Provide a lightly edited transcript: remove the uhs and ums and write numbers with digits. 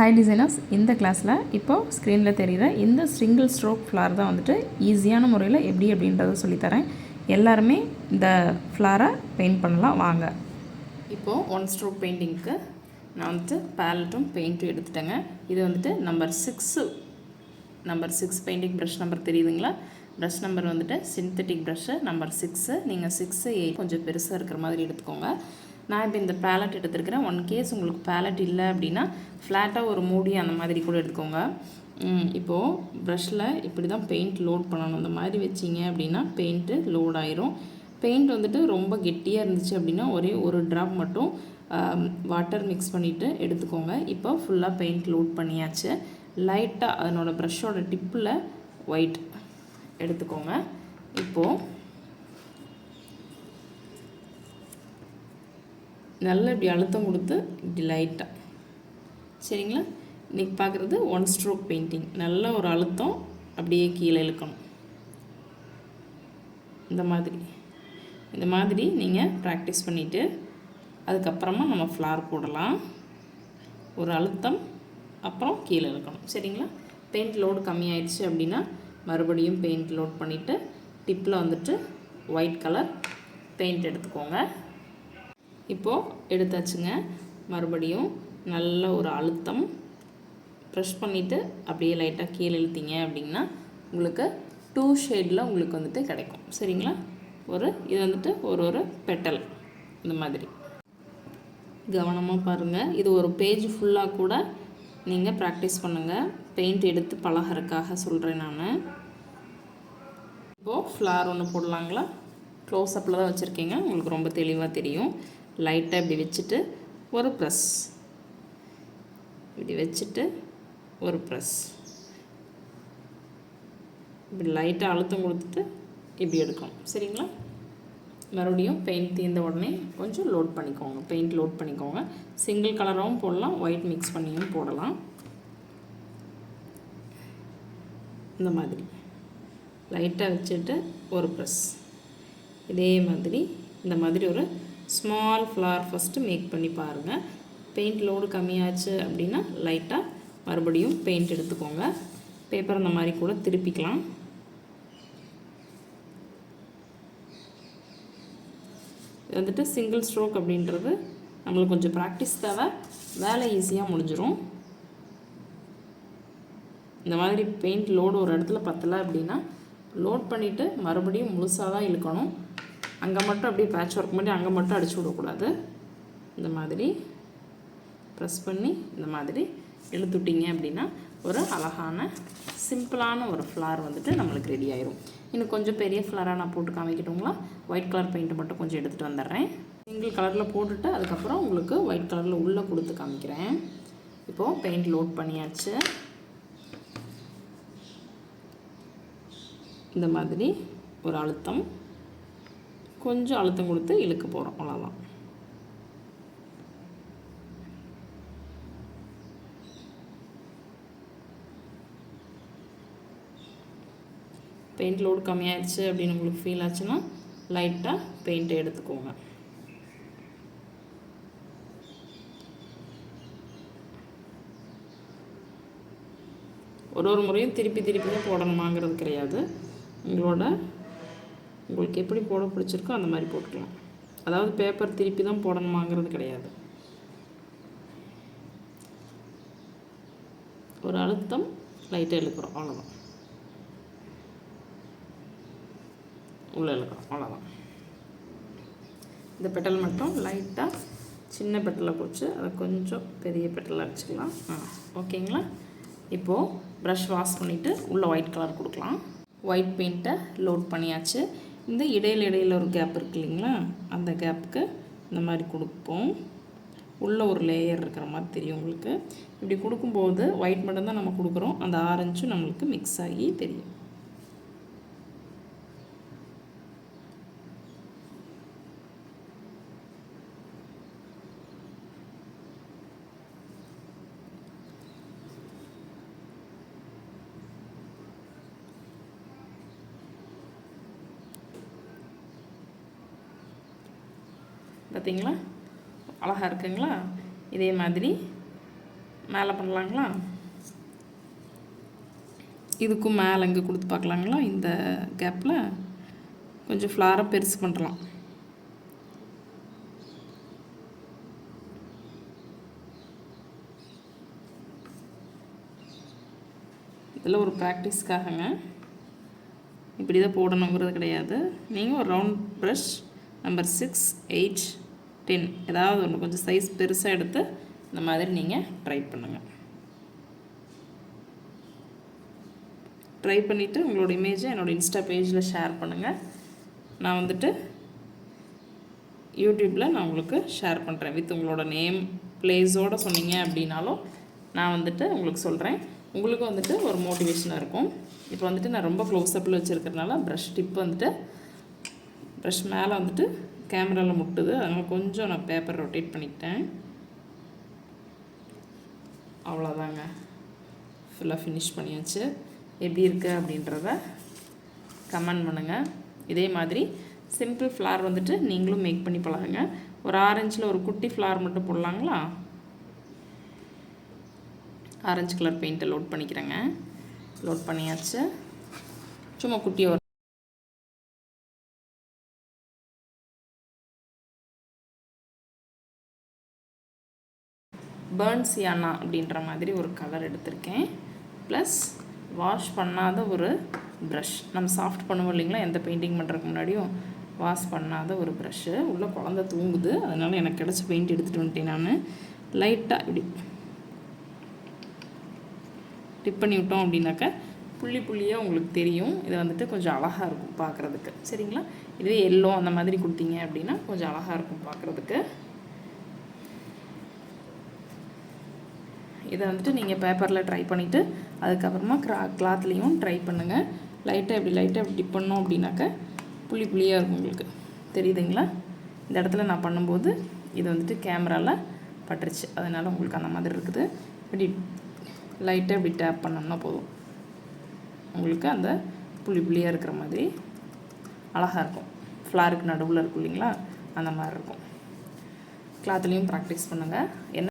Hi designers, இந்த கிளாஸில் இப்போது ஸ்க்ரீனில் தெரிகிற இந்த சிங்கிள் ஸ்ட்ரோக் ஃப்ளார் தான் வந்துட்டு ஈஸியான முறையில் எப்படி அப்படின்றத சொல்லித்தரேன். எல்லாருமே இந்த ஃப்ளாரை பெயிண்ட் பண்ணலாம் வாங்க. இப்போது ஒன் ஸ்ட்ரோக் பெயிண்டிங்க்கு நான் வந்துட்டு பேலட்டும் பெயிண்ட்டும் எடுத்துட்டேங்க. இது வந்துட்டு நம்பர் 6 பெயிண்டிங் ப்ரஷ் நம்பர் தெரியுதுங்களா? ப்ரஷ் நம்பர் வந்துட்டு சிந்தட்டிக் ப்ரஷ்ஷு நம்பர் 6. நீங்கள் 6, 8 கொஞ்சம் பெருசாக இருக்கிற மாதிரி எடுத்துக்கோங்க. நான் இப்போ இந்த பேலட் எடுத்துருக்கிறேன். ஒன் கேஸ் உங்களுக்கு பேலட் இல்லை அப்படின்னா ஃப்ளாட்டாக ஒரு மூடி அந்த மாதிரி கூட எடுத்துக்கோங்க. இப்போது ப்ரஷ்ஷில் இப்படி தான் பெயிண்ட் லோட் பண்ணணும். இந்த மாதிரி வச்சிங்க அப்படின்னா பெயிண்ட்டு லோட் ஆயிரும். பெயிண்ட் வந்துட்டு ரொம்ப கெட்டியாக இருந்துச்சு அப்படின்னா ஒரே ஒரு ட்ராப் மட்டும் வாட்டர் மிக்ஸ் பண்ணிவிட்டு எடுத்துக்கோங்க. இப்போ ஃபுல்லாக பெயிண்ட் லோட் பண்ணியாச்சு. லைட்டாக அதனோட ப்ரஷ்ஷோட டிப்பில் ஒயிட் எடுத்துக்கோங்க. இப்போது நல்லா இப்படி அழுத்தம் கொடுத்து இப்படி லைட்டாக, சரிங்களா? இன்றைக்கி பார்க்குறது ஒன் ஸ்ட்ரோக் பெயிண்டிங். நல்ல ஒரு அழுத்தம் அப்படியே கீழே இழுக்கணும். இந்த மாதிரி நீங்கள் ப்ராக்டிஸ் பண்ணிவிட்டு அதுக்கப்புறமா நம்ம ஃப்ளார் போடலாம். ஒரு அழுத்தம் அப்புறம் கீழே இழுக்கணும், சரிங்களா? பெயிண்ட் லோடு கம்மியாயிடுச்சு அப்படின்னா மறுபடியும் பெயிண்ட் லோட் பண்ணிவிட்டு டிப்பில் வந்துட்டு ஒயிட் கலர் பெயிண்ட் எடுத்துக்கோங்க. இப்போது எடுத்தாச்சுங்க. மறுபடியும் நல்ல ஒரு அழுத்தம் ப்ரெஷ் பண்ணிவிட்டு அப்படியே லைட்டாக கீழே இழுத்தீங்க அப்படின்னா உங்களுக்கு 2 ஷேடில் உங்களுக்கு வந்துட்டு கிடைக்கும், சரிங்களா? இது வந்துட்டு ஒரு பெட்டல் இந்த மாதிரி கவனமாக பாருங்கள். இது ஒரு பேஜ் ஃபுல்லாக கூட நீங்கள் ப்ராக்டிஸ் பண்ணுங்கள். பெயிண்ட் எடுத்து பழகிறதுக்காக சொல்கிறேன் நான். இப்போது ஃப்ளார் ஒன்று போடலாங்களா? க்ளோஸ்அப்பில் தான் வச்சுருக்கீங்க, உங்களுக்கு ரொம்ப தெளிவாக தெரியும். லைட்டாக இப்படி வச்சுட்டு ஒரு ப்ரெஸ், இப்படி வச்சுட்டு ஒரு ப்ரெஸ், இப்படி லைட்டாக அழுத்தம் கொடுத்துட்டு இப்படி எடுக்கணும், சரிங்களா? மறுபடியும் பெயிண்ட் தீர்ந்த உடனே கொஞ்சம் லோட் பண்ணிக்கோங்க. பெயிண்ட் லோட் பண்ணிக்கோங்க. சிங்கிள் கலராகவும் போடலாம், ஒயிட் மிக்ஸ் பண்ணியும் போடலாம். இந்த மாதிரி லைட்டாக வச்சுட்டு ஒரு ப்ரெஸ், இதே மாதிரி இந்த மாதிரி ஒரு ஸ்மால் ஃப்ளார் ஃபஸ்ட்டு மேக் பண்ணி பாருங்கள். பெயிண்ட் லோடு கம்மியாச்சு அப்படின்னா லைட்டாக மறுபடியும் பெயிண்ட் எடுத்துக்கோங்க. பேப்பர் இந்த மாதிரி கூட திருப்பிக்கலாம். இது வந்துட்டு சிங்கிள் ஸ்ட்ரோக் அப்படின்றது நம்மளுக்கு கொஞ்சம் ப்ராக்டிஸ் தேவை, வேலை ஈஸியாக முடிஞ்சிடும். இந்த மாதிரி பெயிண்ட் லோடு ஒரு இடத்துல பத்தலை அப்படின்னா லோட் பண்ணிவிட்டு மறுபடியும் முழுசாக தான் இழுக்கணும். அங்கே மட்டும் அப்படியே பேட்ச் ஒர்க் பண்ணி அங்கே மட்டும் அடிச்சு விடக்கூடாது. இந்த மாதிரி ப்ரெஸ் பண்ணி இந்த மாதிரி இழுத்துட்டிங்க அப்படின்னா ஒரு அழகான சிம்பிளான ஒரு ஃப்ளார் வந்துட்டு நம்மளுக்கு ரெடி ஆயிரும். இன்னும் கொஞ்சம் பெரிய ஃப்ளாராக நான் போட்டு காமிக்கட்டுங்களா? ஒயிட் கலர் பெயிண்ட்டு மட்டும் கொஞ்சம் எடுத்துகிட்டு வந்துடுறேன். சிங்கிள் கலரில் போட்டுட்டு அதுக்கப்புறம் உங்களுக்கு ஒயிட் கலரில் உள்ளே கொடுத்து காமிக்கிறேன். இப்போது பெயிண்ட் லோட் பண்ணியாச்சு. இந்த மாதிரி ஒரு அழுத்தம், கொஞ்சம் அழுத்தம் கொடுத்து இழுக்க போகிறோம், அவ்வளோதான். பெயிண்ட் லோடு கம்மியாயிடுச்சு அப்படின்னு உங்களுக்கு ஃபீல் ஆச்சுன்னா லைட்டாக பெயிண்ட்டை எடுத்துக்கோங்க. ஒரு முறையும் திருப்பி தான் போடணுமாங்கிறது கிடையாது. உங்களுக்கு எப்படி போட பிடிச்சிருக்கோ அந்த மாதிரி போட்டுக்கலாம். அதாவது பேப்பர் திருப்பி தான் போடணுமாங்கிறது கிடையாது. ஒரு அழுத்தம் லைட்டாக இழுக்கிறோம், அவ்வளோதான். உள்ளே இழுக்கிறோம், அவ்வளோதான். இந்த பெட்டல் மட்டும் லைட்டாக சின்ன பெட்டலை பிடிச்சி அதை கொஞ்சம் பெரிய பெட்டலாக அடிச்சுக்கலாம். ஓகேங்களா? இப்போது ப்ரஷ் வாஷ் பண்ணிவிட்டு உள்ளே ஒயிட் கலர் கொடுக்கலாம். ஒயிட் பெயிண்ட்டை லோட் பண்ணியாச்சு. இந்த இடையில ஒரு கேப் இருக்குது இல்லைங்களா? அந்த கேப்புக்கு இந்த மாதிரி கொடுப்போம். உள்ளே ஒரு லேயர் இருக்கிற மாதிரி தெரியும் உங்களுக்கு. இப்படி கொடுக்கும்போது ஒயிட் மட்டும்தான் நம்ம கொடுக்குறோம், அந்த ஆரஞ்சும் நம்மளுக்கு மிக்ஸ் ஆகி தெரியும். பார்த்தீங்களா? அழகாக இருக்குங்களா? இதே மாதிரி மேலே பண்ணலாங்களா? இதுக்கும் மேலே இங்கே கொடுத்து பார்க்கலாங்களா? இந்த கேப்பில் கொஞ்சம் ஃப்ளாரை பெருசு பண்ணலாம். இதில் ஒரு ப்ராக்டிஸ்க்காகங்க, இப்படி தான் போடணுங்கிறது கிடையாது. நீங்கள் ஒரு ரவுண்ட் ப்ரஷ் நம்பர் 6, 8, 10 ஏதாவது ஒன்று கொஞ்சம் சைஸ் பெருசாக எடுத்து இந்த மாதிரி நீங்கள் ட்ரை பண்ணுங்கள். ட்ரை பண்ணிவிட்டு உங்களோட இமேஜை என்னோடய இன்ஸ்டா பேஜில் ஷேர் பண்ணுங்கள். நான் வந்துட்டு யூடியூப்பில் நான் உங்களுக்கு ஷேர் பண்ணுறேன். வித் உங்களோட நேம் ப்ளேஸோடு சொன்னீங்க அப்படின்னாலும் நான் வந்துட்டு உங்களுக்கு சொல்கிறேன். உங்களுக்கும் வந்துட்டு ஒரு மோட்டிவேஷனாக இருக்கும். இப்போ வந்துட்டு நான் ரொம்ப க்ளோஸ்அப்பில் வச்சுருக்கிறதுனால ப்ரஷ் டிப்பு வந்துட்டு ப்ரஷ் மேலே வந்துட்டு கேமராவில் முட்டுது. அதனால் கொஞ்சம் நான் பேப்பர் ரொட்டேட் பண்ணிக்கிட்டேன். அவ்வளோதாங்க, ஃபுல்லாக ஃபினிஷ் பண்ணியாச்சு. எப்படி இருக்குது அப்படின்றத கமெண்ட் பண்ணுங்கள். இதே மாதிரி சிம்பிள் ஃப்ளார் வந்துட்டு நீங்களும் மேக் பண்ணி பழகுங்க. ஒரு ஆரஞ்சில் ஒரு குட்டி ஃப்ளார் மட்டும் போடலாங்களா? ஆரஞ்சு கலர் பெயிண்ட்டை லோட் பண்ணிக்கிறேங்க. லோட் பண்ணியாச்சு. சும்மா குட்டி ஒரு பேர்ன் சியானா அப்படின்ற மாதிரி ஒரு கலர் எடுத்திருக்கேன். ப்ளஸ் வாஷ் பண்ணாத ஒரு ப்ரஷ். நம்ம சாஃப்ட் பண்ணுவோம் இல்லைங்களா, எந்த பெயிண்டிங் பண்ணுறதுக்கு முன்னாடியும் வாஷ் பண்ணாத ஒரு ப்ரஷ்ஷு. உள்ளே குழந்த தூங்குது, அதனால் எனக்கு கிடச்ச பெயிண்ட் எடுத்துகிட்டு வந்துட்டேன். நான் லைட்டாக இப்படி டிப் பண்ணி விட்டோம் அப்படின்னாக்கா புள்ளி புள்ளியாக உங்களுக்கு தெரியும். இது வந்துட்டு கொஞ்சம் அழகாக இருக்கும் பார்க்குறதுக்கு. சரிங்களா? இதுவே எல்லோ அந்த மாதிரி கொடுத்தீங்க அப்படின்னா கொஞ்சம் அழகாக இருக்கும் பார்க்குறதுக்கு. இதை வந்துட்டு நீங்கள் பேப்பரில் ட்ரை பண்ணிவிட்டு அதுக்கப்புறமா கிளாத்லேயும் ட்ரை பண்ணுங்கள். லைட்டாக இப்படி டிப் பண்ணோம் அப்படின்னாக்கா புள்ளி புள்ளியாக இருக்கும் உங்களுக்கு. தெரியுதுங்களா? இந்த இடத்துல நான் பண்ணும்போது இது வந்துட்டு கேமராவில் பட்டுருச்சு, அதனால் உங்களுக்கு அந்த மாதிரி இருக்குது. இப்படி லைட்டாக இப்படி டேப் பண்ணோம்னா போதும், உங்களுக்கு அந்த புள்ளி புள்ளியாக இருக்கிற மாதிரி அழகாக இருக்கும். ஃப்ளாருக்கு நடுவில் இருக்கும் இல்லைங்களா, அந்த மாதிரி இருக்கும். கிளாத்லேயும் ப்ராக்டிஸ் பண்ணுங்கள். என்ன